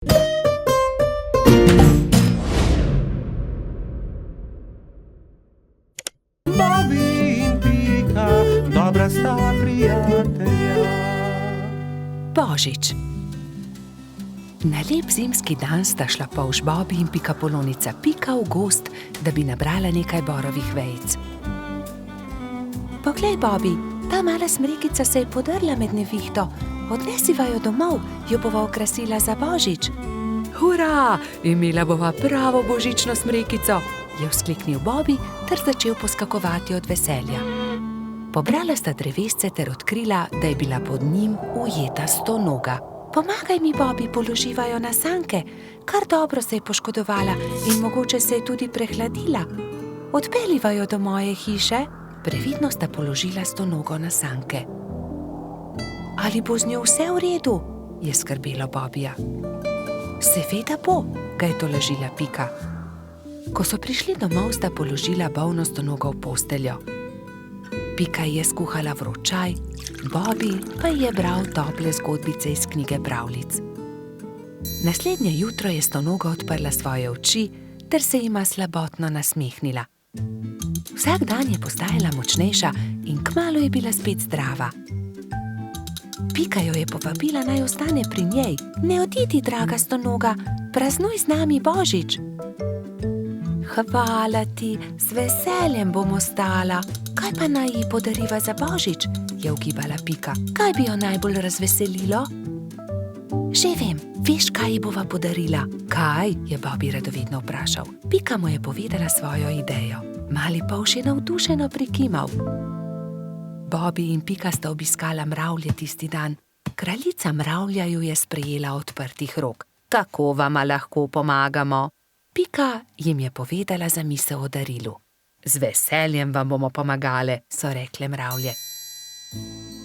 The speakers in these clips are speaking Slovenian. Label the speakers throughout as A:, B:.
A: Bobby in Pika, dobra sta prijatelja.
B: Božič. Na lep zimski dan sta šla polž Bobby in Pikapolonica Pika v gozd, da bi nabrala nekaj borovih vejic. Poglej, Bobby, ta mala smrekica se je podrla med nevihto. Odnesiva jo domov, jo bova okrasila za Božič. Hurra, imela bova pravo božično smrekico, je vzkliknil Bobby ter začel poskakovati od veselja. Pobrala sta drevesce ter odkrila, da je bila pod njim ujeta stonoga. Pomagaj mi, Bobby, položiva jo na sanke. Kar dobro se je poškodovala in mogoče se je tudi prehladila. Odpeljiva jo do moje hiše. Previdno sta položila stonogo na sanke. Ali bo z njo vse v redu? Je skrbelo Bobbyja. Seveda bo, ga je tolažila Pika. Ko so prišli domov, sta položila bolno stonogo v posteljo. Pika je skuhala vroč čaj, Bobby pa je bral tople zgodbice iz knjige pravljic. Naslednje jutro je stonoga odprla svoje oči ter se jima slabotno nasmehnila. Vsak dan je postajala močnejša in kmalu je bila spet zdrava. Pika jo je povabila, naj ostane pri njej. Ne odidi, draga stonoga, praznuj z nami Božič. Hvala ti, z veseljem bom ostala. Kaj pa naj ji podariva za Božič? Je ugibala Pika. Kaj bi jo najbolj razveselilo? Že vem, veš, kaj ji bova podarila? Kaj? Je Bobby radovedno vprašal. Pika mu je povedala svojo idejo. Mali polž je navdušeno prikimal. Bobby in Pika sta obiskala mravlje tisti dan. Kraljica mravlja ju je sprejela odprtih rok. Kako vama lahko pomagamo? Pika jim je povedala zamisel o darilu. Z veseljem vam bomo pomagale, so rekle mravlje.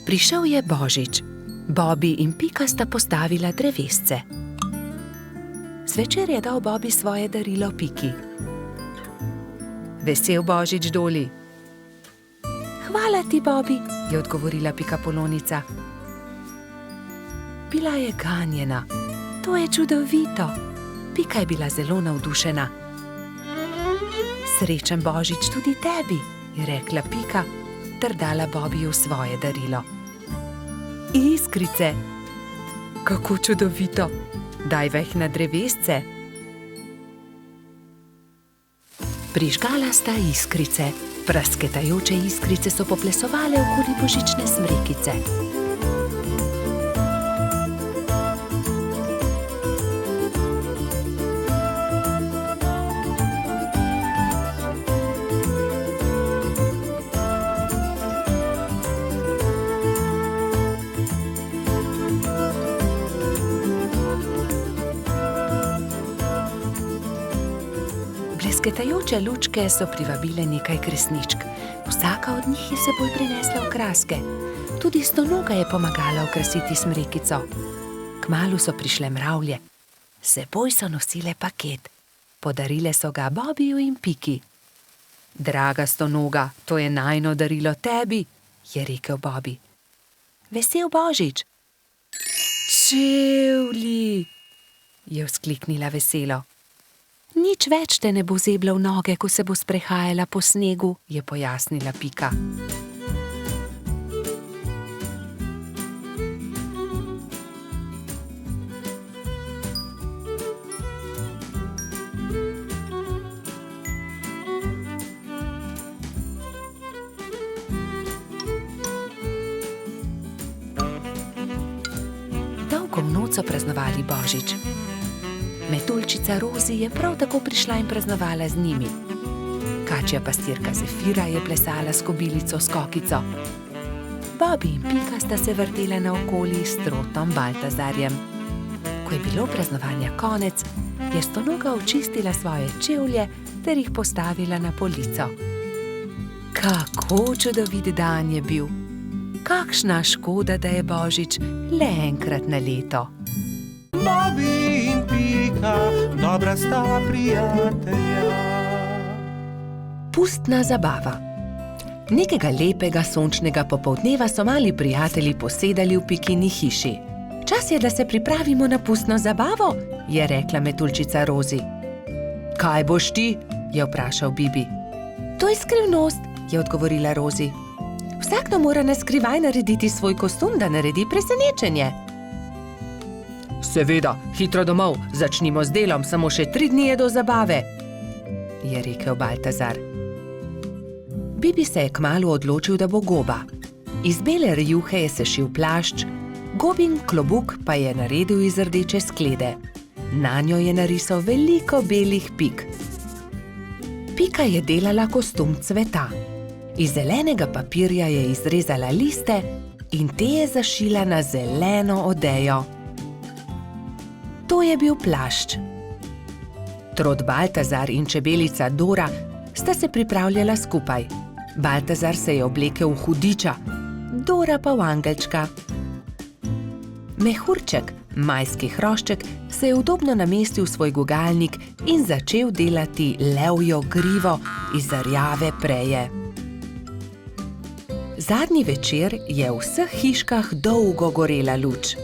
B: Prišel je Božič. Bobby in Pika sta postavila drevesce. Zvečer je dal Bobby svoje darilo Piki. Vesel Božič, Doli. Hvala ti, Bobby, je odgovorila Pikapolonica. Bila je ganjena. To je čudovito. Pika je bila zelo navdušena. Srečen Božič tudi tebi, je rekla Pika ter dala Bobbyju svoje darilo. Iskrice. Kako čudovito. Dajva jih na drevesce. Prižgala sta iskrice. Prasketajoče iskrice so poplesovale okoli božične smrekice. Blesketajoče lučke so privabile nekaj kresničk. Vsaka od njih je seboj prinesla okraske. Tudi stonoga je pomagala okrasiti smrekico. Kmalu so prišle mravlje. Seboj so nosile paket. Podarile so ga Bobbyju in Piki. Draga stonoga, to je najino darilo tebi, je rekel Bobby. Vesel Božič. Čevlji, je vzkliknila veselo. Nič več te ne bo zebla v noge, ko se bo sprehajala po snegu, je pojasnila Pika. Dolgo v noč so praznovali Božič. Metuljčica Rozi je prav tako prišla in praznovala z njimi. Kačja pastirka Zefira je plesala s kobilico Skokico. Bobby in Pika sta se vrtela naokoli s trotom Baltazarjem. Ko je bilo praznovanja konec, je stonoga očistila svoje čevlje ter jih postavila na polico. Kako čudovit dan je bil! Kakšna škoda, da je Božič le enkrat na leto.
A: Bobby in Pika, dobra sta prijatelja.
B: Pustna zabava. Nekega lepega sončnega popoldneva so mali prijatelji posedali v Pikini hiši. Čas je, da se pripravimo na pustno zabavo, je rekla metuljčica Rozi. Kaj boš ti? Je vprašal Bibi. To je skrivnost, je odgovorila Rozi. Vsakdo mora na skrivaj narediti svoj kostum, da naredi presenečenje. Seveda, hitro domov, začnimo z delom, samo še 3 dni je do zabave, je rekel Baltazar. Bibi se je kmalu odločil, da bo goba. Iz bele rjuhe je sešil plašč, gobin klobuk pa je naredil iz rdeče sklede. Nanjo je narisal veliko belih pik. Pika je delala kostum cveta. Iz zelenega papirja je izrezala liste in te je zašila na zeleno odejo. To je bil plašč. Trod Baltazar in čebelica Dora sta se pripravljala skupaj. Baltazar se je oblekel v hudiča, Dora pa v angelčka. Mehurček, majski hrošček, se je udobno namestil v svoj gugalnik in začel delati levjo grivo iz rjave preje. Zadnji večer je v vseh hiškah dolgo gorela luč.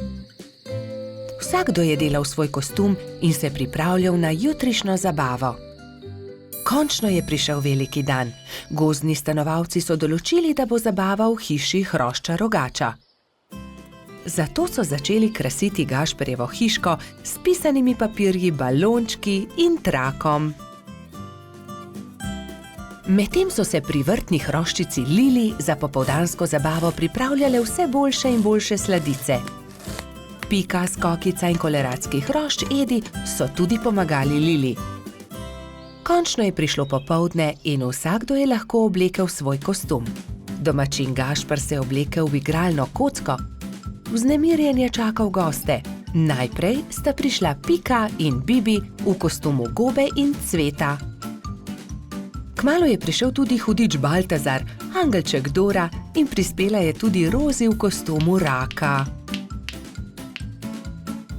B: Vsakdo je delal svoj kostum in se pripravljal na jutrišnjo zabavo. Končno je prišel veliki dan. Gozdni stanovalci so določili, da bo zabava v hiši hrošča rogača. Zato so začeli krasiti Gašperjevo hiško s pisanimi papirji, balončki in trakom. Medtem so se pri vrtni hroščici Lili za popoldansko zabavo pripravljale vse boljše in boljše sladice. Pika, Skokica in koleratski hrošč Edi so tudi pomagali Lili. Končno je prišlo popoldne in vsakdo je lahko oblekel svoj kostum. Domačin Gašper se je oblekel v igralno kocko. Vznemirjen je čakal goste. Najprej sta prišla Pika in Bibi v kostumu gobe in cveta. Kmalu je prišel tudi hudič Baltazar, angelček Dora in prispela je tudi Rozi v kostumu raka.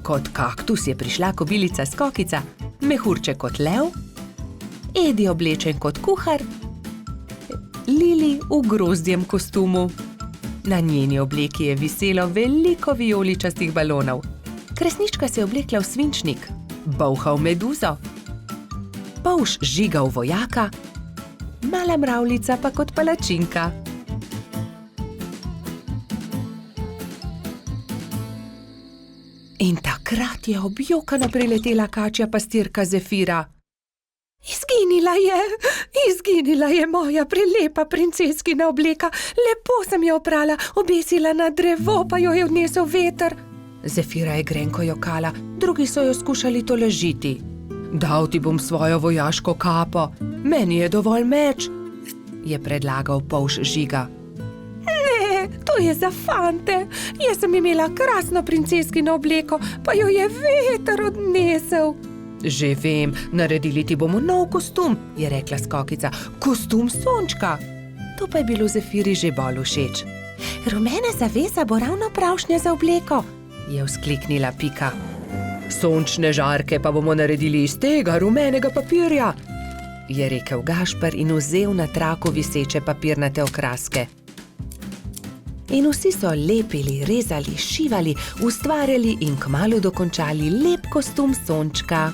B: Kot kaktus je prišla kobilica Skokica, mehurček kot lev, Edi oblečen kot kuhar, Lili v grozdjem kostumu. Na njeni obleki je viselo veliko vijoličastih balonov. Kresnička se je oblekla v svinčnik, Bolha v meduzo, Polž Žiga v vojaka, Mala mravljica pa kot palačinka. In takrat je objokano priletela kačja pastirka Zefira. Izginila je moja prelepa princeskina obleka. Lepo sem jo oprala, obesila na drevo, pa jo je odnesel veter. Zefira je grenko jokala, drugi so jo skušali tolažiti. Dal ti bom svojo vojaško kapo, meni je dovolj meč, je predlagal Polž Žiga. Ne, to je za fante. Jaz sem imela krasno princeskino obleko, pa jo je veter odnesel. Že vem, naredili ti bomo nov kostum, je rekla Skokica. Kostum sončka. To pa je bilo Zefiri že bolj všeč. Rumena zavesa bo ravno pravšnja za obleko, je vzkliknila Pika. Sončne žarke pa bomo naredili iz tega rumenega papirja, je rekel Gašper in vzel na traku viseče papirnate okraske. In vsi so lepili, rezali, šivali, ustvarjali in kmalu dokončali lep kostum sončka.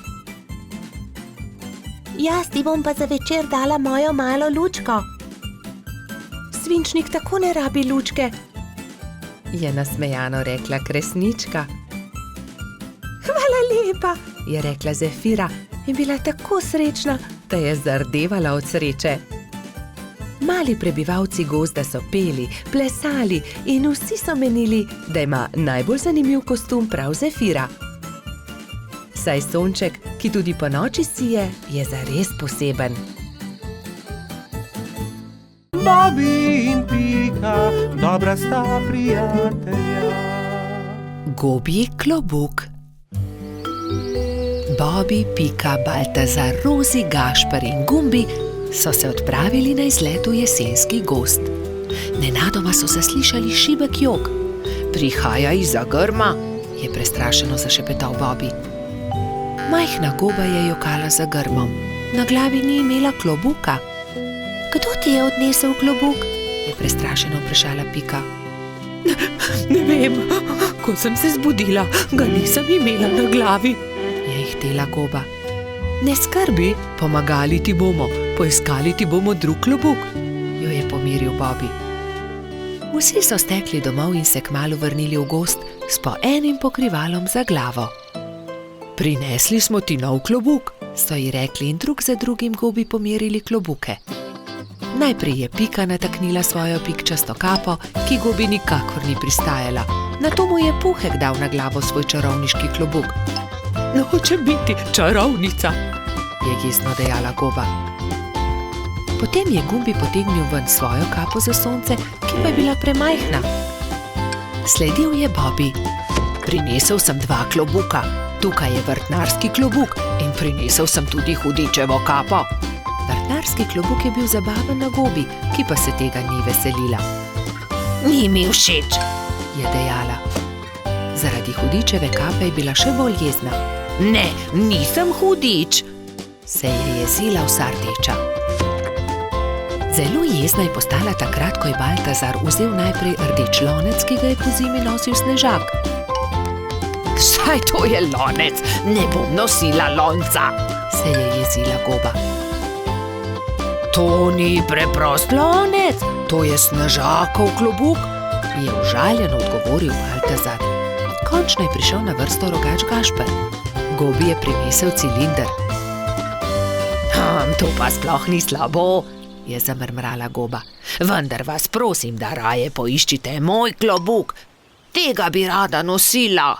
B: Jaz ti bom pa za večer dala mojo malo lučko. Svinčnik tako ne rabi lučke, je nasmejano rekla Kresnička. Hvala lepa, je rekla Zefira in bila tako srečna, da je zardevala od sreče. Mali prebivalci gozda so peli, plesali in vsi so menili, da ima najbolj zanimiv kostum prav Zefira. Saj sonček, ki tudi po noči sije, je zares poseben.
A: Bobi in Pika, dobra sta prijatelja.
B: Gobji klobuk. Bobi, Pika, Baltazar, Rozi, Gašper in Gumbi so se odpravili na izlet v jesenski gozd. Nenadoma so zaslišali šibek jok. Prihaja izza grma, je prestrašeno zašepetal Bobi. Majhna goba je jokala za grmom. Na glavi ni imela klobuka. Kdo ti je odnesel klobuk? Je prestrašeno vprašala Pika. Ne vem, Ko sem se zbudila, ga nisem imela na glavi, je ihtela goba. Ne skrbi, pomagali ti bomo, poiskali ti bomo drug klobuk, jo je pomiril Bobby. Vsi so stekli domov in se kmalu vrnili v gozd s po enim pokrivalom za glavo. Prinesli smo ti nov klobuk, so ji rekli in drug za drugim gobi pomerili klobuke. Najprej je Pika nataknila svojo pikčasto kapo, ki gobi nikakor ni pristajala. Nato mu je Puhek dal na glavo svoj čarovniški klobuk. Hočem biti čarovnica, je jezno dejala goba. Potem je Gumbi potegnil ven svojo kapo za sonce, ki pa je bila premajhna. Sledil je Bobby. Prinesel sem 2 klobuka, tukaj je vrtnarski klobuk in prinesel sem tudi hudičevo kapo. Vrtnarski klobuk je bil zabaven na gobi, ki pa se tega ni veselila. Ni mi všeč, je dejala. Zaradi hudičeve kape je bila še bolj jezna. Ne, nisem hudič, se je jezila vsa rdeča. Zelo jezna je postala takrat, ko je Baltazar vzel najprej rdeč lonec, ki ga je pozimi nosil Snežak. Saj to je lonec, ne bom nosila lonca, se je jezila goba. To ni preprost lonec, to je Snežakov klobuk, je užaljeno odgovoril Baltazar. Končno je prišel na vrsto rogač Gašper. Gobi je prinesel cilinder. To pa sploh ni slabo, je zamrmrala goba. Vendar vas prosim, da raje poiščite moj klobuk. Tega bi rada nosila.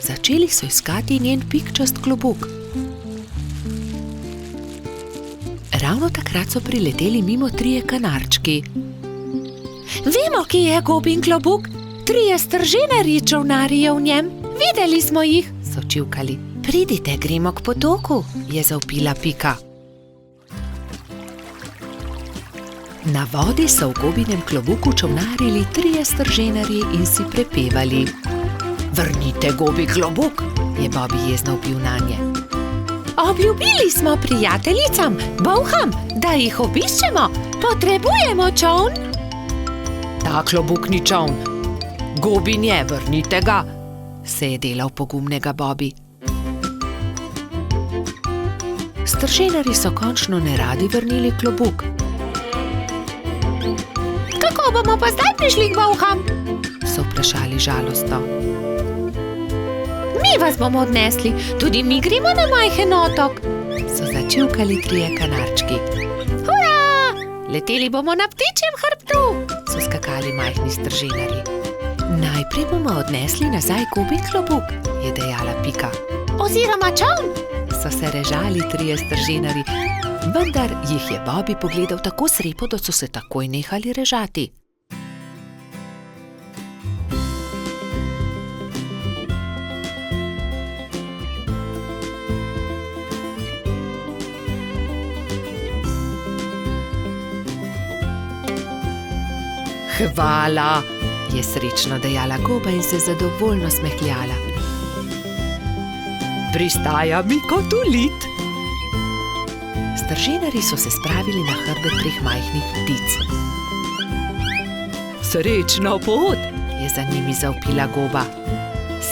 B: Začeli so iskati njen pikčast klobuk. Ravno takrat so prileteli mimo 3 kanarčki. Vemo, kje je gobin klobuk. 3 strženarji čolnarijo v njem. Videli smo jih, so čivkali. Pridite, gremo k potoku, je zavpila Pika. Na vodi so v gobinem klobuku čolnarili 3 strženarji in si prepevali. Vrnite gobi klobuk, je Bobby jezno vpil nanje. Obljubili smo prijateljicam, bolham, da jih obiščemo. Potrebujemo čoln. Ta klobuk ni čoln. Gobin je, vrnite ga, se je delal pogumnega Bobby. Strženarji so končno neradi vrnili klobuk. Kako bomo pa zdaj prišli k bolham? So vprašali žalostno. Mi vas bomo odnesli, tudi mi gremo na majhen otok, so začivkali 3 kanarčki. Hurra! Leteli bomo na ptičjem hrbtu, so skakali majhni strženarji. Najprej bomo odnesli nazaj gobin klobuk, je dejala Pika. Oziroma čoln, so se režali 3 strženarji, vendar jih je Bobby pogledal tako srepo, da so se takoj nehali režati. Hvala, je srečno dejala goba in se zadovoljno smehljala. Pristaja mi kot ulit. Strženarji so se spravili na hrbet 3 majhnih ptic. Srečno pot, je za njimi zavpila goba.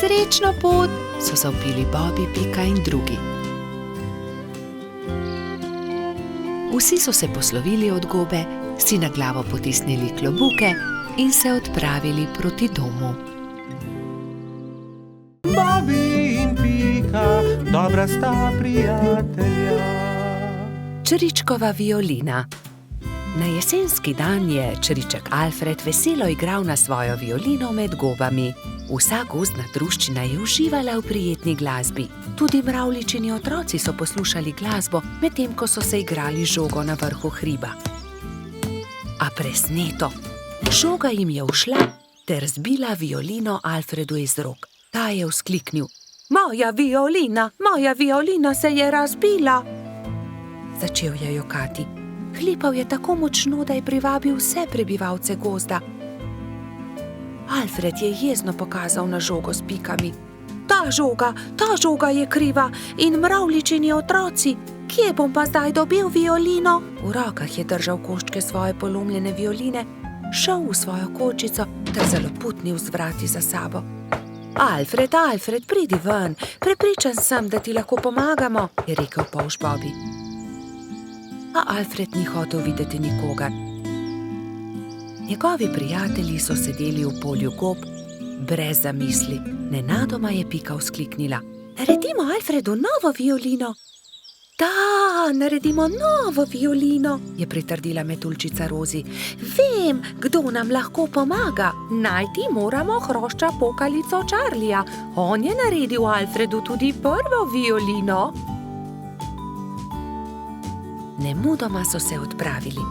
B: Srečno pot, so zavpili Bobby, Pika in drugi. Vsi so se poslovili od gobe, si na glavo potisnili klobuke in se odpravili proti domu.
A: Bobby in Pika, dobra sta prijatelja.
B: Čričkova violina. Na jesenski dan je čriček Alfred veselo igral na svojo violino med gobami. Vsa gozdna druščina je uživala v prijetni glasbi. Tudi mravljičini otroci so poslušali glasbo, medtem ko so se igrali žogo na vrhu hriba. A presneto, žoga jim je ušla ter zbila violino Alfredu iz rok. Ta je vzkliknil: moja violina se je razbila! Začel je jokati. Hlipal je tako močno, da je privabil vse prebivalce gozda. Alfred je jezno pokazal na žogo s pikami. Ta žoga je kriva in mravljičini otroci. Kje bom pa zdaj dobil violino? V rokah je držal koščke svoje polomljene violine, šel v svojo kočico ter zaloputnil z vrati za sabo. Alfred, Alfred, pridi ven, prepričan sem, da ti lahko pomagamo, je rekel polž Bobby. A Alfred ni hotel videti nikogar. Njegovi prijatelji so sedeli v polju gob, brez zamisli. Nenadoma je Pika vzkliknila. Naredimo Alfredu novo violino. Da, naredimo novo violino, je pritrdila metuljčica Rozi. Vem, kdo nam lahko pomaga. Najti moramo hrošča pokalico Charlija. On je naredil Alfredu tudi prvo violino. Nemudoma so se odpravili.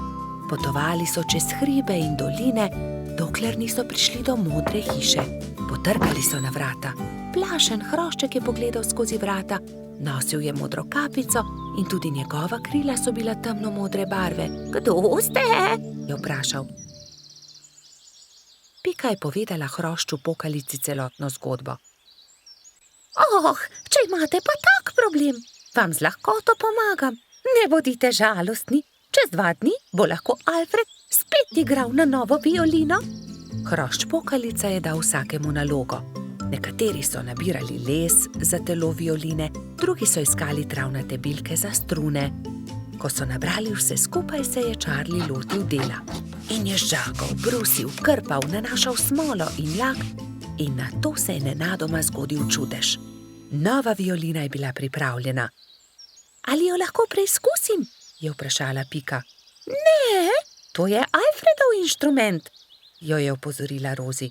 B: Potovali so čez hribe in doline, dokler niso prišli do modre hiše. Potrkali so na vrata. Plašen hrošček je pogledal skozi vrata. Nosil je modro kapico in tudi njegova krila so bila temno-modre barve. Kdo ste? Je vprašal. Pika je povedala hrošču pokalici celotno zgodbo. Če imate pa tak problem, vam z lahkoto pomagam. Ne bodite žalostni. Čez 2 dni bo lahko Alfred spet igral na novo violino. Hrošč pokalica je dal vsakemu nalogo. Nekateri so nabirali les za telo violine, drugi so iskali travnate bilke za strune. Ko so nabrali vse skupaj, se je Charlie lotil dela. In je žagal, brusil, krpal, nanašal smolo in lak in nato se je nenadoma zgodil čudež. Nova violina je bila pripravljena. Ali jo lahko preizkusim? Je vprašala Pika. Ne, to je Alfredov inštrument, jo je opozorila Rozi.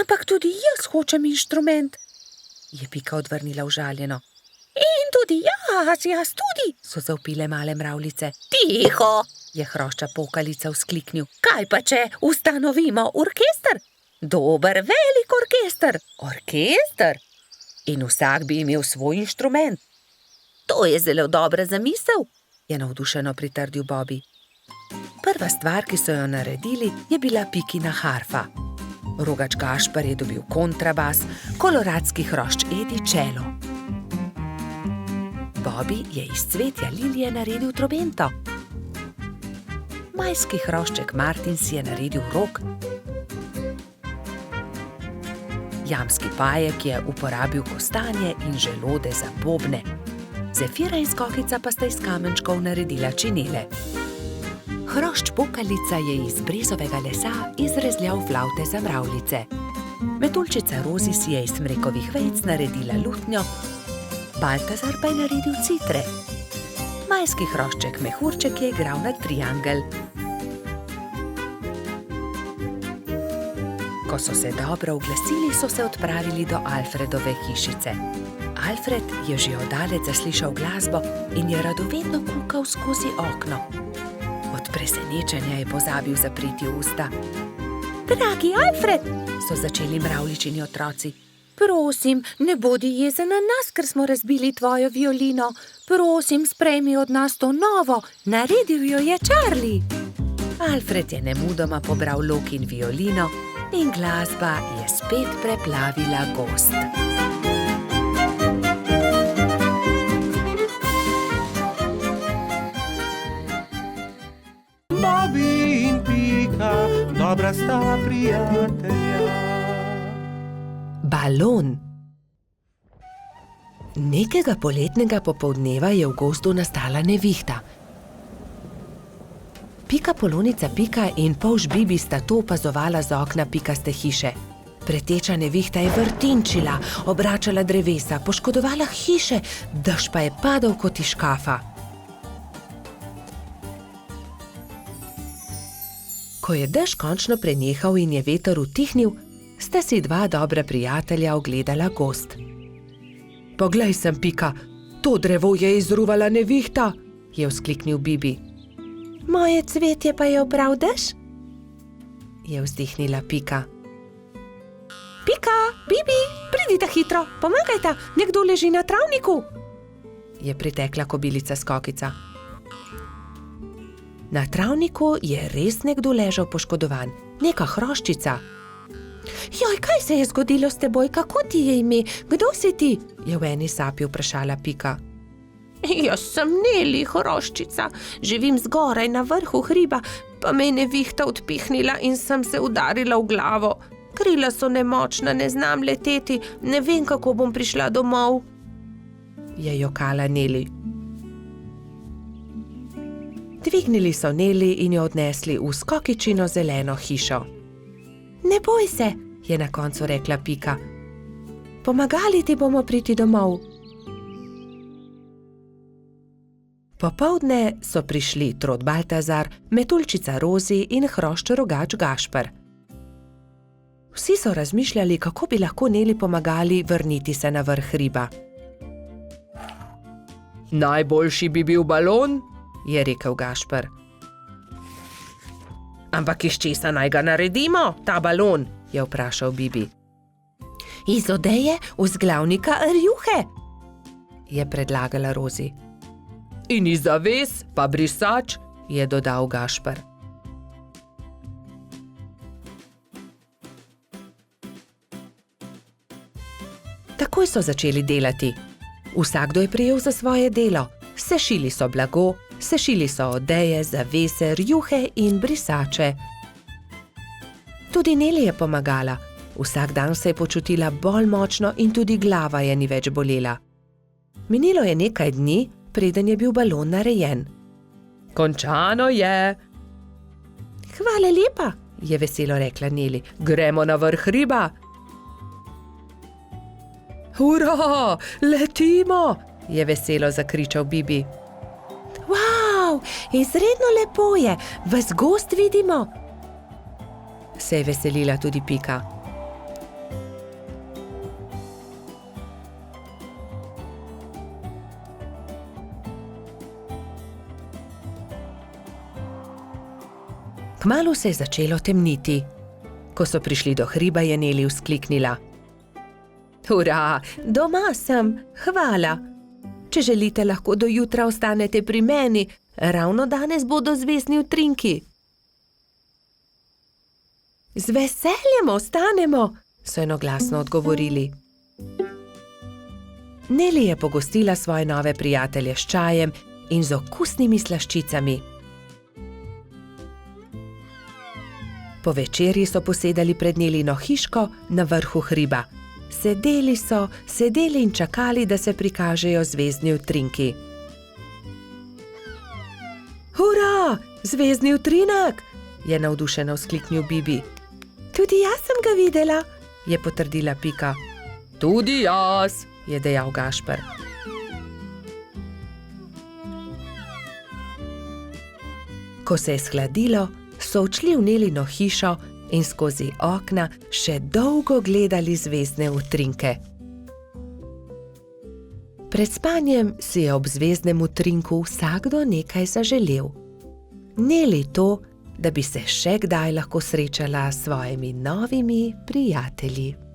B: Ampak tudi jaz hočem inštrument, je Pika odvrnila užaljeno. In tudi jaz tudi, so zavpile male mravljice. Tiho, je hrošča pokalica vzkliknil. Kaj pa če ustanovimo orkester? Dober, velik orkester. Orkester? In vsak bi imel svoj inštrument. To je zelo dobra zamisel, je navdušeno pritrdil Bobby. Prva stvar, ki so jo naredili, je bila Pikina harfa. Rogač Gašper je dobil kontrabas, koloradski hrošč Edi čelo. Bobby je iz cvetja lilije naredil trobento. Majski hrošček Martin si je naredil rog. Jamski pajek je uporabil kostanje in želode za bobne. Zefira in Skokica pa sta iz kamenčkov naredila činele. Hrošč pokalica je iz brezovega lesa izrezljal flavte za mravljice. Metuljčica Rozi si je iz smrekovih vejic naredila lutnjo, Baltazar pa je naredil citre. Majski hrošček Mehurček je igral na triangel. Ko so se dobro oglasili, so se odpravili do Alfredove hišice. Alfred je že oddaleč zaslišal glasbo in je radovedno kukal skozi okno. Od presenečenja je pozabil zapreti usta. Dragi Alfred, so začeli mravljičini otroci. Prosim, ne bodi jezen na nas, ker smo razbili tvojo violino. Prosim, sprejmi od nas to novo, naredil jo je Charlie. Alfred je nemudoma pobral lok in violino in glasba je spet preplavila gozd.
A: Bobby in Pika, dobra sta prijatelja.
B: Balon. Nekega poletnega popoldneva je v gozdu nastala nevihta. Pika Polonica Pika in polž Bibi sta to opazovala z okna pikaste hiše. Preteča nevihta je vrtinčila, obračala drevesa, poškodovala hiše, dež pa je padal kot iz škafa. Ko je dež končno prenehal in je veter utihnil, sta si 2 dobra prijatelja ogledala gozd. Poglej sem, Pika, to drevo je izruvala nevihta, je vzkliknil Bibi. Moje cvetje pa je obral dež, je vzdihnila Pika. Pika, Bibi, pridite hitro, pomagajta, nekdo leži na travniku, je pritekla kobilica Skokica. Na travniku je res nekdo ležal poškodovan, neka hroščica. Joj, kaj se je zgodilo s teboj, kako ti je ime, kdo si ti? Je v eni sapi vprašala Pika. Jaz sem Neli, hroščica, živim zgoraj na vrhu hriba, pa me je nevihta odpihnila in sem se udarila v glavo. Krila so nemočna, ne znam leteti, ne vem, kako bom prišla domov, je jokala Neli. Dvignili so Neli in jo odnesli v skokičino zeleno hišo. Ne boj se, je na koncu rekla Pika. Pomagali ti bomo priti domov. Popoldne so prišli Trod Baltazar, Metuljčica Rozi in Hrošč Rogač Gašper. Vsi so razmišljali, kako bi lahko Neli pomagali vrniti se na vrh hriba. Najboljši bi bil balon, je rekel Gašper. Ampak iz česa naj ga naredimo, ta balon, je vprašal Bibi. Iz odeje vzglavnika rjuhe, je predlagala Rozi. In iz zaves pa brisač, je dodal Gašper. Takoj so začeli delati. Vsakdo je prijel za svoje delo. Sešili so blago, sešili so odeje, zavese, rjuhe in brisače. Tudi Neli je pomagala. Vsak dan se je počutila bolj močno in tudi glava je ni več bolela. Minilo je nekaj dni, preden je bil balon narejen. Končano je. Hvala lepa, je veselo rekla Neli. Gremo na vrh hriba. Hurra, letimo, je veselo zakričal Bibi. Wow, izredno lepo je, ves gozd vidimo, se je veselila tudi Pika. Kmalu se je začelo temniti. Ko so prišli do hriba, je Neli vzkliknila. Hurra, doma sem, hvala. Če želite, lahko do jutra ostanete pri meni, ravno danes bodo zvezdni utrinki. Z veseljem ostanemo, so enoglasno odgovorili. Neli je pogostila svoje nove prijatelje s čajem in z okusnimi slaščicami. Po večerji so posedali pred Nelino hiško na vrhu hriba. Sedeli in čakali, da se prikažejo zvezdni utrinki. Hurra, zvezdni utrinek, je navdušeno vzkliknil Bibi. Tudi jaz sem ga videla, je potrdila Pika. Tudi jaz, je dejal Gašper. Ko se je shladilo, so odšli v Nelino hišo in skozi okna še dolgo gledali zvezdne utrinke. Pred spanjem si je ob zvezdnem utrinku vsakdo nekaj zaželel. Neli to, da bi se še kdaj lahko srečala s svojimi novimi prijatelji.